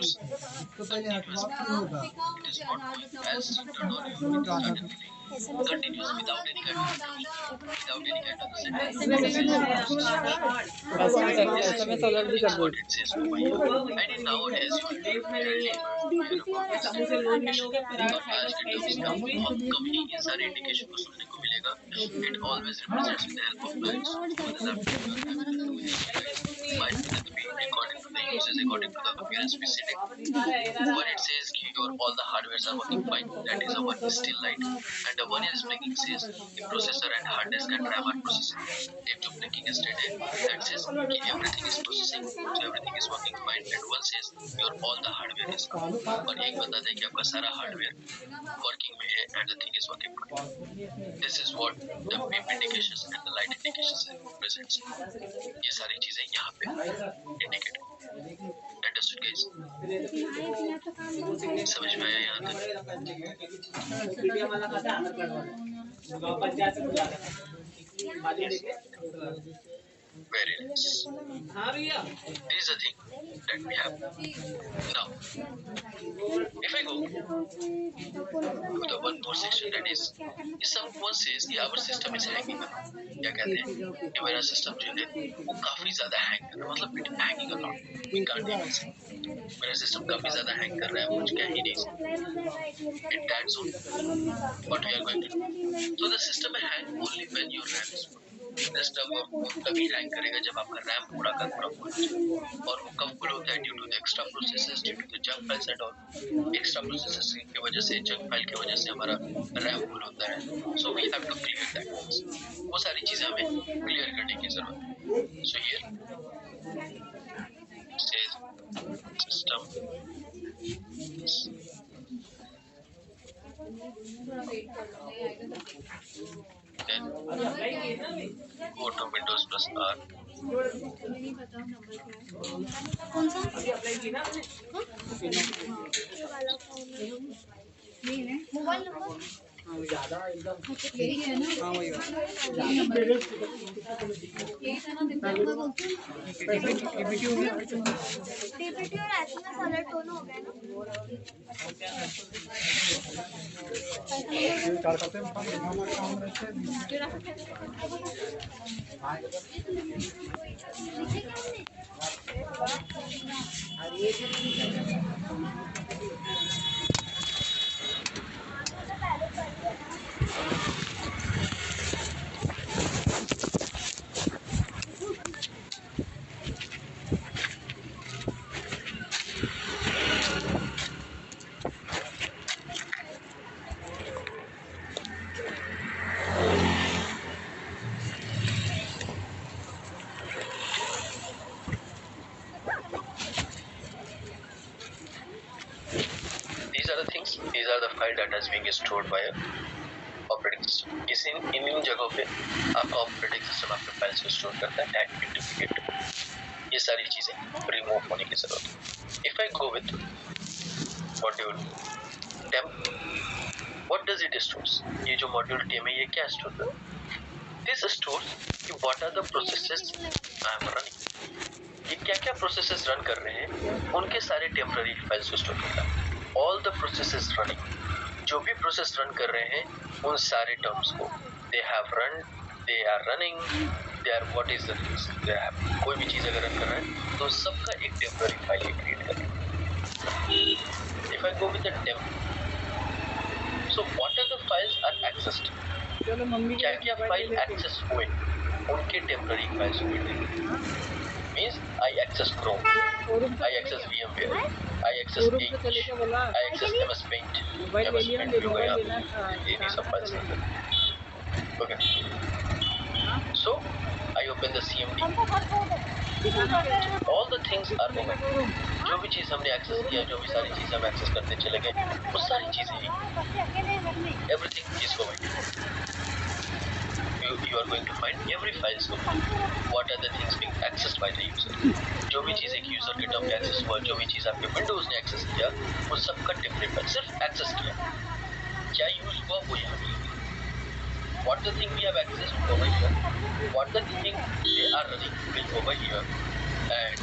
use continuous. It is not going as turned on you started feeling continuous without any kind of interruption, without any kind of setting. This is what it says over here. And in nowadays you will be rarely hear about this type of indication. और आज के terms में आपको बहुत कम ही ये सारे indication को सुनने को मिलेगा. It always represents with the help of lines. For the laptop you are having to do is might be according to the users, according to the appearance we see. When it says your all the hardwares are working fine, that is a one still light, and the one is blinking says the processor and hard disk and RAM are processing. If the blinking is dead, that says everything is processing, so everything is working fine, and one says your all the hardware is. और एक बताता है कि आपका सारा hardware working में है and the thing is working fine. This is what the beep indications and the light indications represents. ये सारी चीजें यहाँ पे indicate. Understood guys? समझ में आया यहाँ तक? Very nice. This is the thing that we have. Now, if I go to the one more section, that is, if someone says कि our system is hanging, क्या कहते हैं कि मेरा system जो है वो काफी ज़्यादा hang कर रहा है, मतलब it hanging a lot. We can't even say मेरा system काफी ज़्यादा hang कर रहा है, कुछ कह ही नहीं सकते. In that zone, what we are going to do? So the system will hang only when your RAM is full. System तभी हैंग करेगा जब आपका रैम पूरा का पूरा फुल हो जाए. और वो कब फुल होता है? Due to the extra processes, due to the junk files and all. Extra processes की वजह से, जंक फाइल की वजह से हमारा रैम फुल होता है. So we have to clear that. वो सारी चीजें हमें क्लियर करने की जरूरत है. So here says system then go to Windows plus R. Mobile number ज़्यादा एकदम यही है ना. हाँ वही टीपीटी और एसएमएस अलर्ट दोनों हो गए These are the file data being stored by a operating system. इन जगहों पे आपका ऑपरेटिंग सिस्टम आपके फाइल्स को स्टोर करता है. एडमिन डुप्लीकेट, ये सारी चीजें रिमूव होने की जरूरत है. If I go with module time, what does it stores? ये जो मॉड्यूल टेम है ये क्या स्टोर करता है? दिस स्टोर्स कि what are the processes I am running. ये क्या क्या प्रोसेसेस रन कर रहे हैं, उनके सारे टेम्पररी फाइल्स को स्टोर करता है. ऑल द प्रोसेसेस रनिंग, जो भी प्रोसेस रन कर रहे हैं उन सारे टर्म्स को, they have run, they are running, they are what is the things they have. कोई भी चीज अगर रन कर रहा है तो सबका एक टेम्पररी फाइल ये क्रिएट करेगा. If I go with the temp, so what are the files are accessed, क्या क्या फाइल एक्सेस हुए उनके टेम्पररी फाइल्स को. Means I access Chrome, I access VMware, I access Ink, I access MS Paint. MS Paint भी हुआ ये सब files. Okay. So I open the CMD. All the things are open. जो भी चीज़ हमने access किया, जो भी सारी चीज़ हम access करते चले गए, वो सारी चीज़ें ही everything is going. You are going to find every files को. What are the things being accessed by the user? जो भी चीज़ एक यूजर के टर्म पे एक्सेस हुआ, जो भी चीज़ आपके विंडोज ने एक्सेस किया, वो सबका टेम्परेट फाइल सिर्फ एक्सेस किया, क्या यूज हुआ वो यहाँ पे. What the thing we have access over here, what the thing they are running will over here, and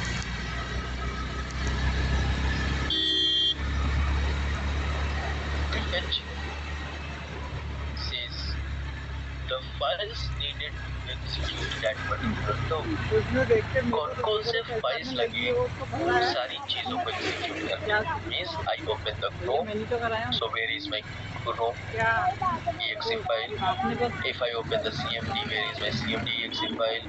prefetch says the files needed to execute that particular code. कौन से files लगे उन सारी चीजों को एग्जीक्यूट करने means I open the Chrome so where is my Chrome exe file if I open the cmd where is my cmd exe file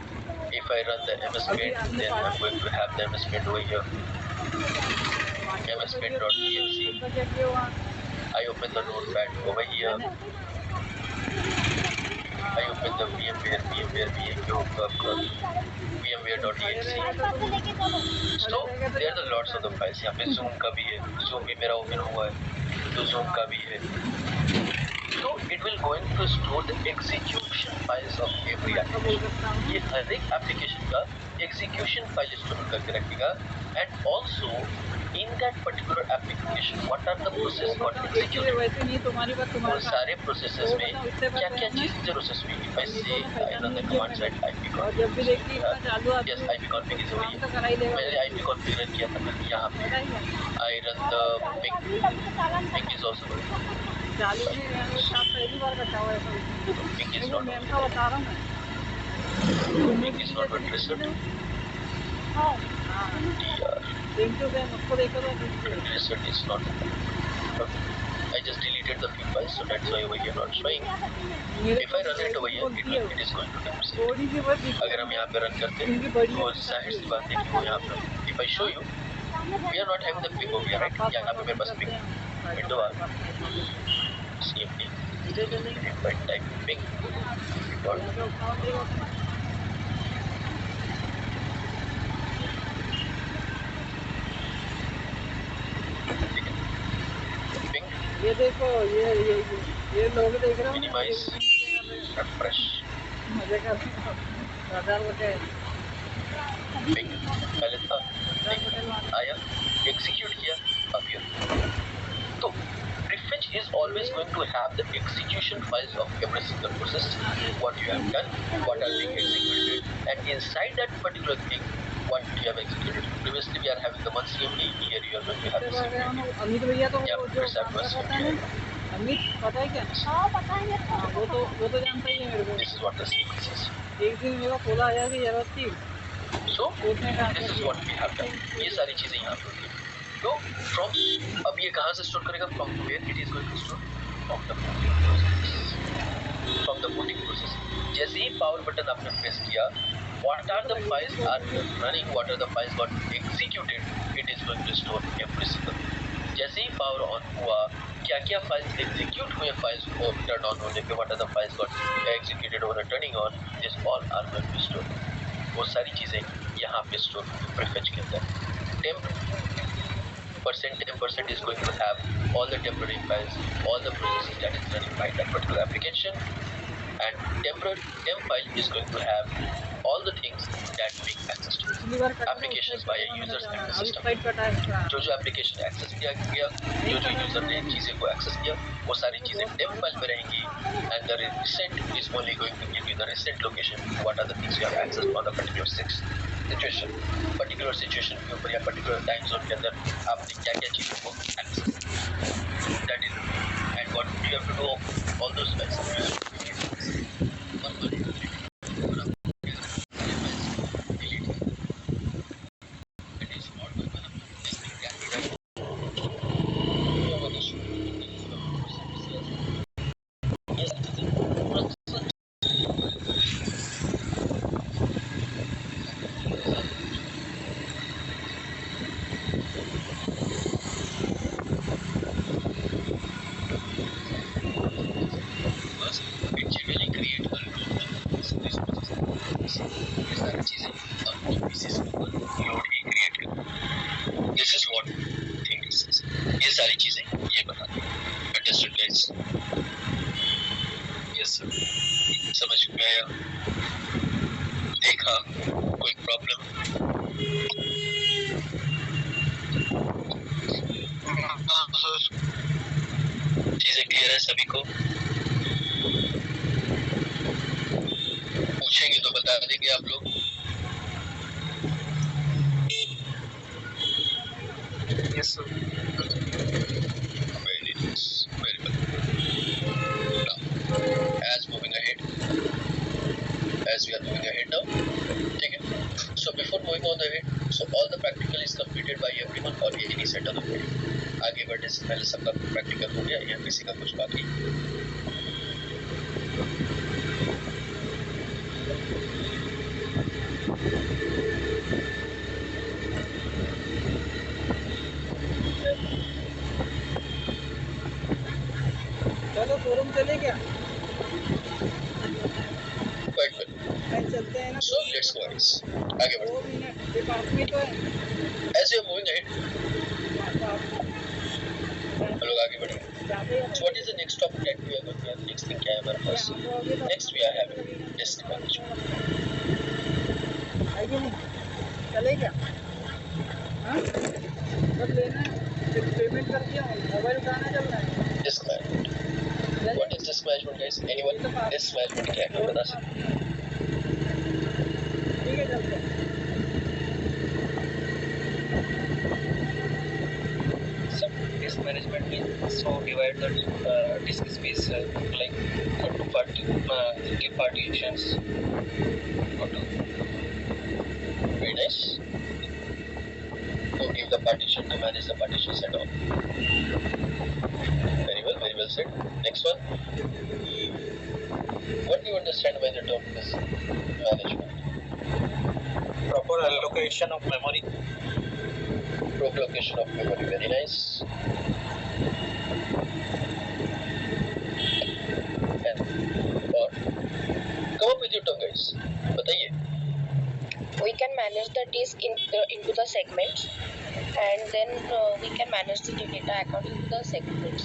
if I run the mspaint then I'm going to have the mspaint over here mspaint.exe I open the notepad over here I open the VMware VMware.exe so there are lots of the files यहाँ पे zoom का भी है zoom भी मेरा open हुआ है तो zoom का भी है so it will going to store the execution files of every application ये हर एक application का execution file store करके रखेगा and also in that particular application what are the process got executed उन सारे processes में क्या क्या चीजें प्रोसेस में if I say I run the command side IP config yes IP config is over here मैंने IP config रन किया था यहाँ पे I run the ping is also ping is not interested interested is not I just deleted the few files so that's why over here not showing if I run it over here it is going to demonstrate अगर हम यहाँ पे run करते हैं तो जाहिर सी बात है कि वो यहाँ पे if I show you we are not having the ping over here right यहाँ पे मेरे पास ping window uh cmd if I type ping ये देखो ये लोग देख रहे हो minimize refresh मजे कर बाजार बटे ping पहले था आया execute किया अब ये तो prefetch is always going to have the execution files of every single process what you have done what are being executed and inside that particular thing what you have executed previously we are having the one cmd here you are going to have the Amit भैया तो yeah, वो जो अमित पता है क्या पता है वो तो जानता ही है मेरे को this is what the sequence is एक दिन मेरा खोला आया कि जरूरत थी so this is what we have done ये सारी चीजें यहाँ पे होती हैं तो from अब ये कहाँ से स्टोर करेगा from where it is going to store from the booting process जैसे ही पावर बटन आपने प्रेस किया what are the files are running what are the files got executed it is going to store every single जैसे ही power on हुआ क्या क्या files execute हुए files को turn on होने पे what are the files got executed or turning on this all are going to store वो सारी चीजें यहाँ पे स्टोर प्रीफेच के अंदर temp is going to have all the temporary files all the processes that is running by that particular application and temp file is going to have all the things that being accessed applications by users and the system जो application access किया गया जो user ने चीजें को access किया वो सारी चीजें temp file में रहेंगी and the recent is only going to give you the recent location what are the things you have accessed on the particular situation के ऊपर या particular time zone के अंदर आपने क्या क्या चीजों को access that is and what you have to do all those files This is what things is. ये सारी चीजें ये बताती हैं. Understood guys? Yes sir. समझ में आया? देखा कोई प्रॉब्लम? चीजें क्लियर है सभी को? पूछेंगे तो बता देंगे आप लोग. Yes sir. Very nice. Very well. और यही सेटल हो गया। आगे बढ़ने से पहले सबका प्रैक्टिकल हो गया या किसी का कुछ बाकी? चलो शोरूम चले क्या? Quite well. चलते हैं ना। सो लेट्स गो गाइस, आगे बढ़ते 2 मिनट ये पास में तो है। हैं। As you are moving ahead, हम लोग आगे बढ़ेंगे। So what is the next topic that we are going to have? Next thing क्या है हमारे पास? Next we are having disk management. है कि नहीं? चले क्या? हाँ? बस लेना है, पेमेंट कर दिया, मोबाइल उठाना चल रहा है। Disk management. What is disk management, guys? Anyone? Disk management क्या है? बता सकते? ठीक है चलते हैं। Disk management means so divide the disk space like into partitions. Very nice. To give the partition to manage the partitions and all. Very well said. Next one. What do you understand by the term disk management? Proper allocation of memory. Proper allocation of memory. Very nice. और come up with your term, guys. बताइए. We can manage the disk into the segments, and then we can manage the data according to the segments.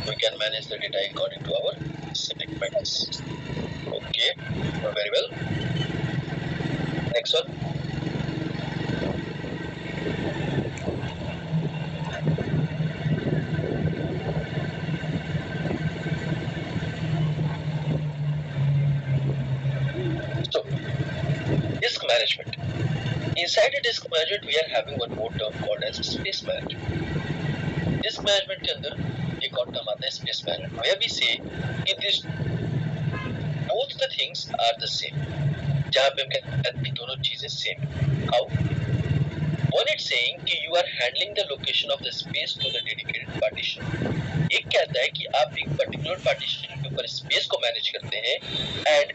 We can manage the data according to our segments. Okay, very well. Next one. So, disk management. Inside the disk management, we are having one more term called as space management. Disk management के अंदर एक और term आता है space management, where we say कि this both the things are the same. जहाँ पे हम कहते हैं कि दोनों चीजें same. How? One it's saying कि you are handling the location of the space to the dedicated partition. एक कहता है कि आप एक particular partition के ऊपर space को manage करते हैं, and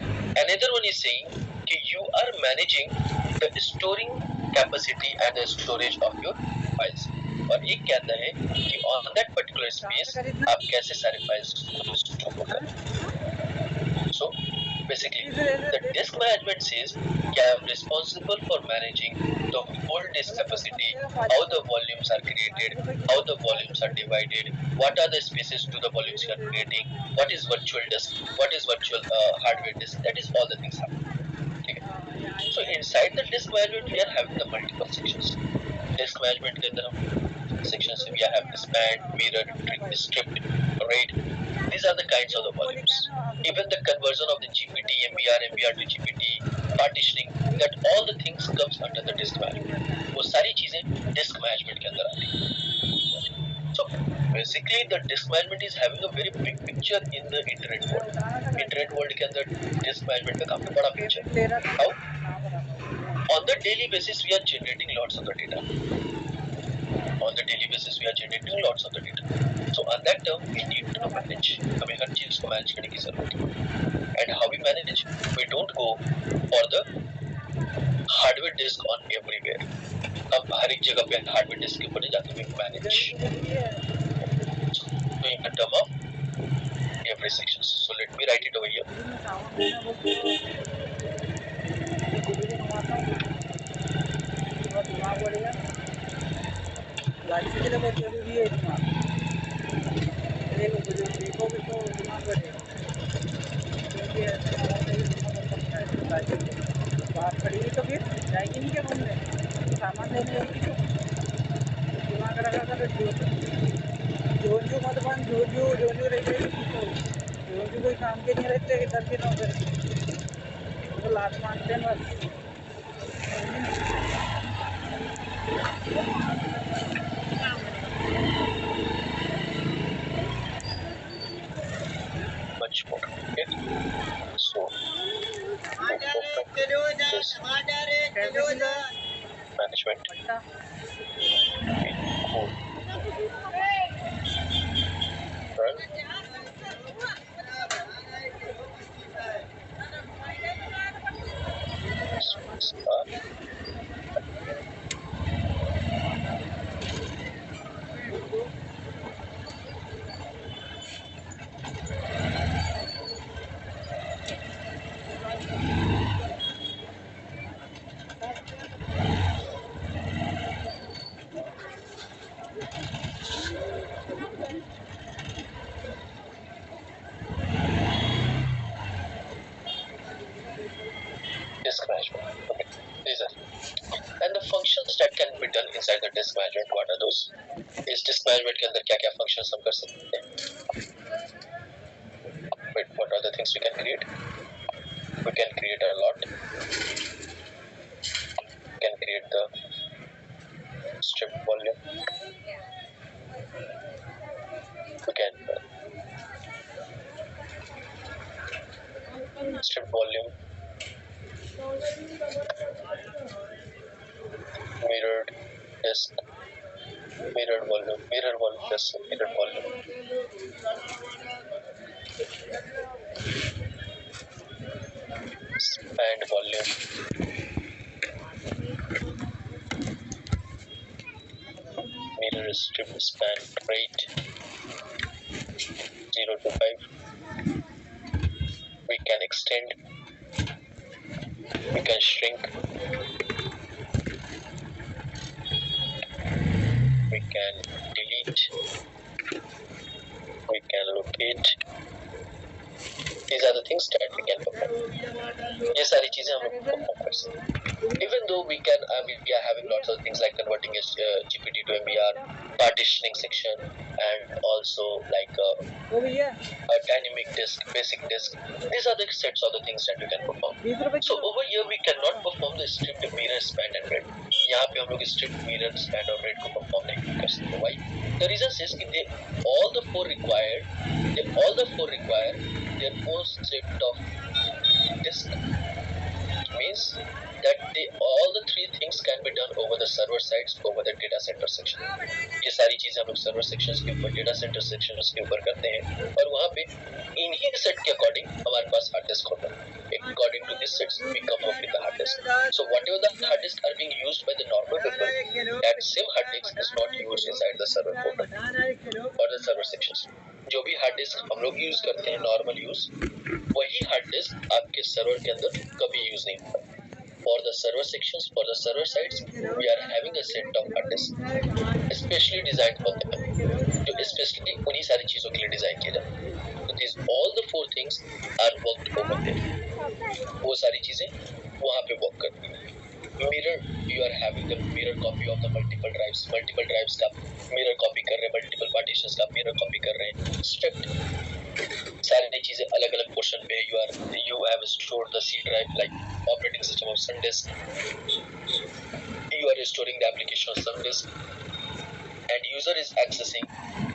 another one is saying कि you are managing the storing capacity and the storage of your files. और एक कहता है कि on that particular space आप कैसे सारे files को store करें. So basically the disk management says कि I am responsible for managing the whole disk capacity, how the volumes are created, how the volumes are divided, what are the spaces to the volumes you are creating, what is virtual disk, what is virtual hardware disk, that is all the things happen. Okay. So inside the disk management we are having the multiple sections. Disk management के अंदर हम sections we are having span, mirror, stripped, RAID. These are the kinds of the volumes. Even the conversion of the GPT, MBR, MBR to GPT, partitioning, that all the things comes under the disk management. वो सारी चीजें disk management के अंदर आती हैं. So basically the disk management is having a very big picture in the internet world. Internet world के अंदर disk management का काफी बड़ा picture. How? On the daily basis we are generating lots of the data. On the daily basis we are generating lots of the data. So on that term we need to manage. हमें हर चीज को manage करने की जरूरत है. And how we manage? We don't go for the hardware disk on everywhere. हम हर एक जगह पे hardware disk के ऊपर नहीं जाते. We manage in the term of every section. So let me write it over here. बात पड़ेगी तो फिर जाएगी नहीं क्या घूमने, सामान लेने जाएगी तो दिमाग रखा कर जोजू मत बन, जोजू रहते जोजू कोई काम के नहीं रहते, इधर के नौकर तो लात मानते हैं बस. Much more. Okay. So management. Disk management. Okay, these are. And the functions that can be done inside the disk management, what are those? इस disk management के अंदर क्या क्या functions हम कर सकते हैं? Wait, what are the things we can create? We can create a lot. We can create the strip volume. We can strip volume, mirrored disk, mirrored volume disk, mirrored volume. Spanned volume, mirror strip span rate 0 to 5. We can extend, we can shrink, we can delete, we can locate. These are the things that we can perform. ये सारी चीजें हम लोग perform कर सकते हैं. Even though we are having lots of things like converting GPT to MBR, partitioning section, and also like a dynamic disk, basic disk. These are the sets of the things that we can perform. So over here we cannot perform the stripped mirror, span and read. यहाँ पे हम लोग stripped mirror, span और read को perform नहीं कर सकते. Why? The reason is that all the four require their own set of disk. Means that all the three things can be done over the server sides, over the data center section. ये सारी चीजें हम लोग server sections के ऊपर, data centre sections के ऊपर करते हैं और वहाँ पे इन्हीं सेट के अकॉर्डिंग हमारे पास हार्ड डिस्क होता है. According to this sets, we come up with the hard disk. So whatever the hard disk are being used by the normal people, that same hard disk is not used inside the server portal or the server sections. जो भी hard disk हम लोग use करते हैं normal use, वही hard disk आपके server के अंदर कभी यूज नहीं होता. For the server sections, for the server sites, we are having a set of hard disk, especially designed for them, जो especially उन्हीं सारी चीजों के लिए डिजाइन किया जाता है. So these all the four things are worked over there. वो सारी चीजें वहाँ पे work करती हैं. Mirror, you are having the mirror copy of the multiple drives का mirror copy कर रहे हैं, multiple partitions का mirror copy कर रहे हैं. Stripped सारी चीजें अलग अलग पोर्शन पे you have stored the C drive like operating system of SunDisk. You are storing the application of SunDisk, and user is accessing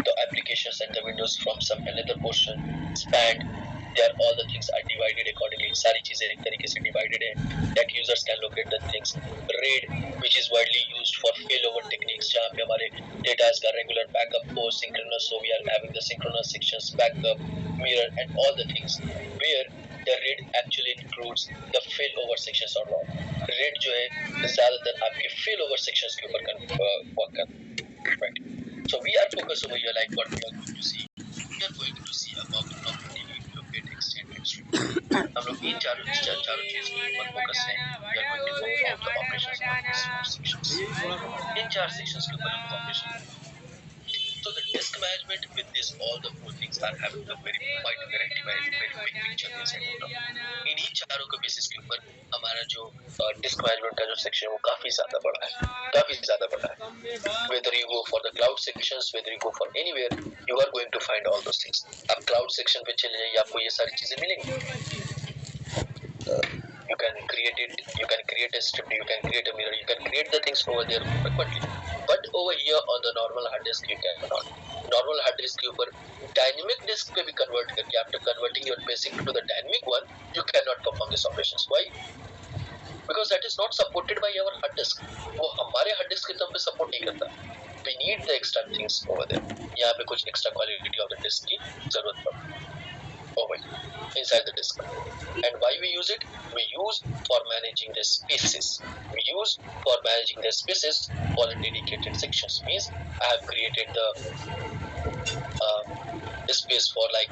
the applications and the windows from some another portion. Spanned, there all the things are divided accordingly. सारी चीजें एक तरीके से divided है that users can locate the things. RAID, which is widely used for failover techniques, जहाँ पे हमारे data का regular backup हो, synchronous, so we are having the synchronous sections, backup, mirror, and all the things where the RAID actually includes the failover sections or not. RAID जो है ज़्यादातर आपके failover sections के ऊपर work करता है. Right. So we are focused over here like what we are going to see. We are going to see about delete, locate, extend, and strip. हम लोग इन चारों चीजों के ऊपर फोकस है. We are going to perform the operations on these four sections. इन चार sections के ऊपर हम operation. So the disk management with this all the four things are having a very quite very big picture inside of them. इन्हीं चारों के basis के ऊपर हमारा जो disk management का जो section है वो काफी ज्यादा बड़ा है. Whether you go for the cloud sections, whether you go for anywhere, you are going to find all those things. आप cloud section पे चले जाइए, आपको ये सारी चीजें मिलेंगी. You can create it, you can create a strip, you can create a mirror, you can create the things over there frequently. But over here on the normal hard disk you cannot. Normal hard disk के ऊपर dynamic disk पे भी convert करके, after converting your basic to the dynamic one, you cannot perform these operations. Why? Because that is not supported by our hard disk. वो हमारे hard disk के तरफ पे support नहीं करता. We need the extra things over there. यहाँ पे कुछ extra quality of the disk की जरूरत पड़ती है. Over inside the disk. And why we use it? We use for managing the spaces. We use for managing the spaces for the dedicated sections. Means I have created the space for like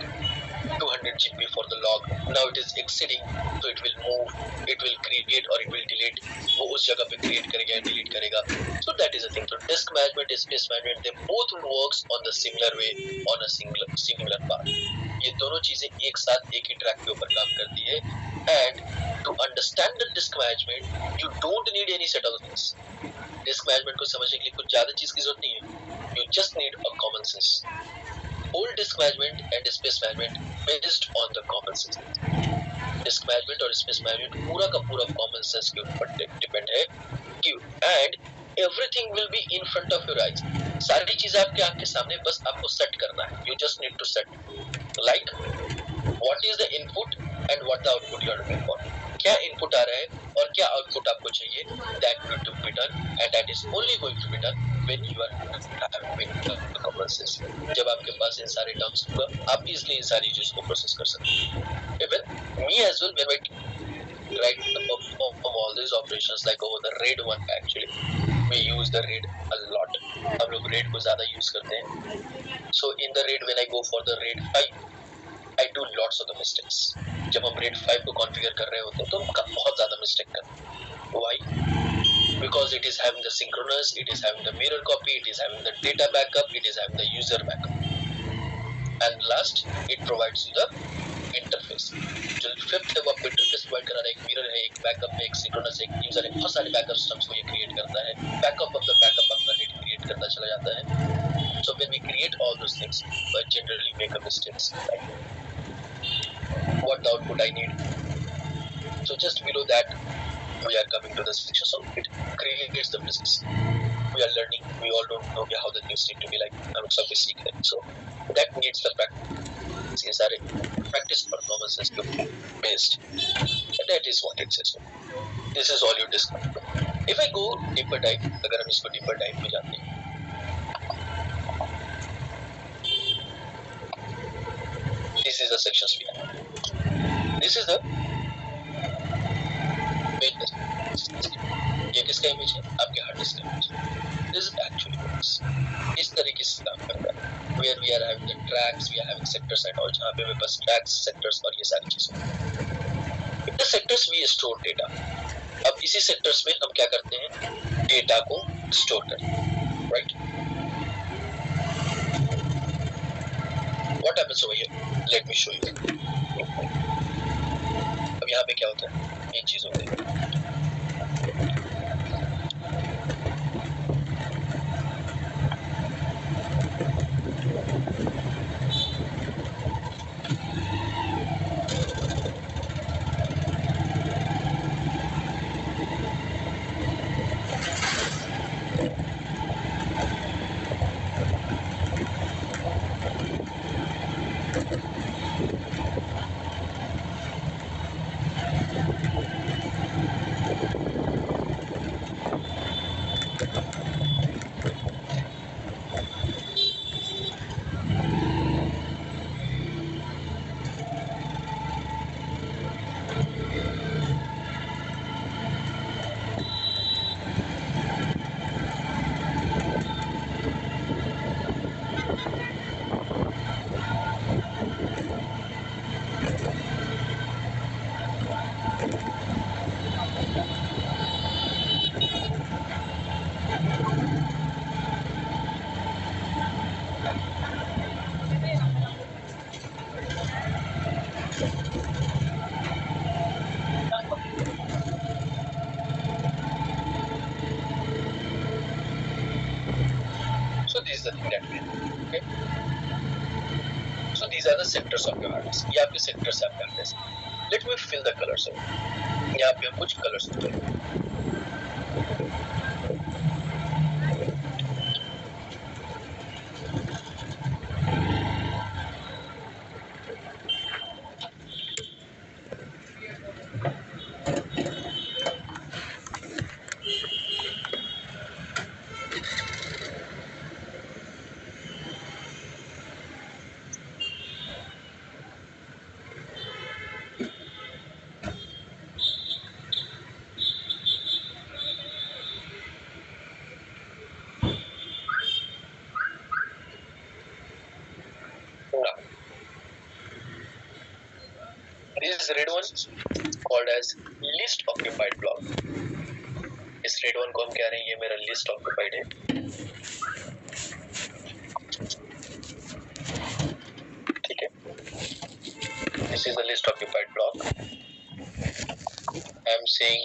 200 GB for the log. Now it is exceeding, so it will move, it will create or it will delete. वो उस जगह पे create करेगा या delete करेगा. So that is the thing. So disk management, space management, they both works on the similar way, on a similar path. ये दोनों चीजें एक साथ एक ही ट्रैक के ऊपर काम करती है. And to understand the disk management, you don't need any set of things. Disk management को समझने के लिए कुछ ज्यादा चीज की जरूरत नहीं है. You just need a common sense. Whole disk management and space management based on the common sense. Disk management और space management पूरा का पूरा common sense के ऊपर depend है. And everything will be in front of your eyes. सारी चीजें आपके आंख के सामने, बस आपको set करना है. You just need to set. Like what is the input and what the output you are looking for. क्या input आ रहा है और क्या output आपको चाहिए. That need to be done, and that is only going to be done when you are having the common sense. जब आपके पास इन सारे terms होगा, आप easily इन सारी चीजों को process कर सकते हैं. Even me as well, when I try to perform all these operations like over the RAID one, actually we use the RAID a lot. हम लोग RAID को ज़्यादा use करते हैं. So in the RAID, when I go for the RAID 5, I do lots of the mistakes. जब हम RAID 5 को configure कर रहे होते हैं तो हम बहुत ज़्यादा mistake करते हैं. Why? Because it is having the synchronous, it is having the mirror copy, it is having the data backup, it is having the user backup, and last it provides you the interface. जो fifth है वो आपको interface provide करा रहा है. एक mirror है, एक backup है, एक synchronous है, एक user है. बहुत सारे backup systems को ये create करता है. Backup of the backup आपका RAID create करता चला जाता है. So when we create all those things, we generally make a mistakes. What the output I need. So just below that, we are coming to the section. So it creates the business. We are learning. We all don't know how the things need to be like. I'm सब सीख रहे हैं. So that needs the practice. ये सारे practice performances based. And that is what it says. This is all you discover. If I go deeper dive, अगर हम इसको deeper dive में जाते हैं, this is the sections we have. This is the main business. ये किसका image है? आपके हार्ड डिस्क का image. This is actually works. इस तरीके से काम करता है. Where we are having the tracks, we are having sectors and all. जहाँ पे मेरे पास tracks, sectors और ये सारी चीजें. In the sectors we store data. अब इसी sectors में हम क्या करते हैं? Data को store करते हैं, right? What happens over here? Let me show you. अब यहाँ पे क्या होता है? ये चीज होती है. So this is the thing that we have. Okay. So these are the sectors of your hard disk. ये आपके sectors हैं आपके hard disk. Let me fill the colors in. यहाँ पे हम कुछ colors देते हैं. is red one called as least occupied block. इस red one को हम कह रहे हैं ये मेरा least occupied है. ठीक है. This is the least occupied block. I am saying